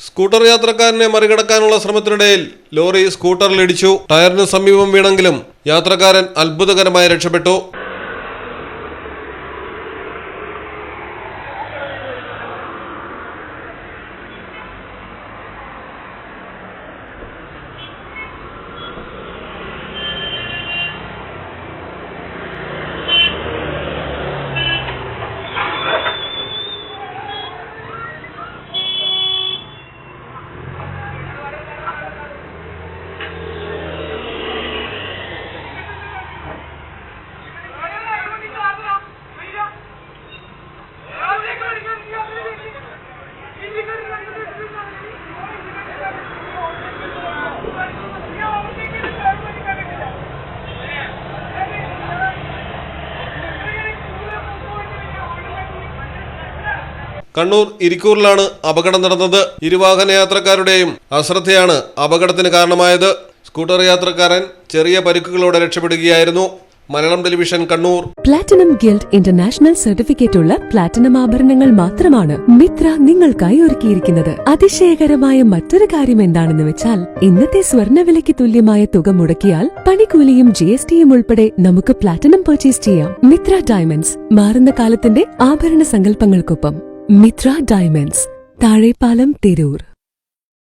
Scooter യാത്രക്കാരനെ മറികടക്കാനുള്ള ശ്രമത്തിനിടയിൽ lorry സ്കൂട്ടറിലിടിച്ചു. ടയറിന് സമീപം വീണെങ്കിലും യാത്രക്കാരൻ അത്ഭുതകരമായി രക്ഷപ്പെട്ടു. കണ്ണൂർ ഇരിക്കൂറിലാണ് അപകടം നടന്നത്. ഇരുവാഹന യാത്രക്കാരുടെയും അശ്രദ്ധയാണ് അപകടത്തിന് കാരണമായത്. സ്കൂട്ടർ യാത്രക്കാരൻ ചെറിയ പരിക്കുകളോടെ രക്ഷപ്പെടുകയായിരുന്നു. Malayalam television Kannur. Platinum guild international certificate ഉള്ള പ്ലാറ്റിനം ആഭരണങ്ങൾ മാത്രമാണ് മിത്ര നിങ്ങൾക്കായി ഒരുക്കിയിരിക്കുന്നത്. അതിശയകരമായ മറ്റൊരു കാര്യം എന്താണെന്ന് വെച്ചാൽ ഇന്നത്തെ സ്വർണ്ണവിലയ്ക്ക് തുല്യമായ തുക മുടക്കിയാൽ പണിക്കൂലിയും GSTയും ഉൾപ്പെടെ നമുക്ക് പ്ലാറ്റിനം പർച്ചേസ് ചെയ്യാം. മിത്ര ഡയമണ്ട്സ്, മാറുന്ന കാലത്തിന്റെ ആഭരണ സങ്കല്പങ്ങൾക്കൊപ്പം. മിത്ര ഡയമണ്ട്സ്, താഴെപ്പാലം, തിരൂർ.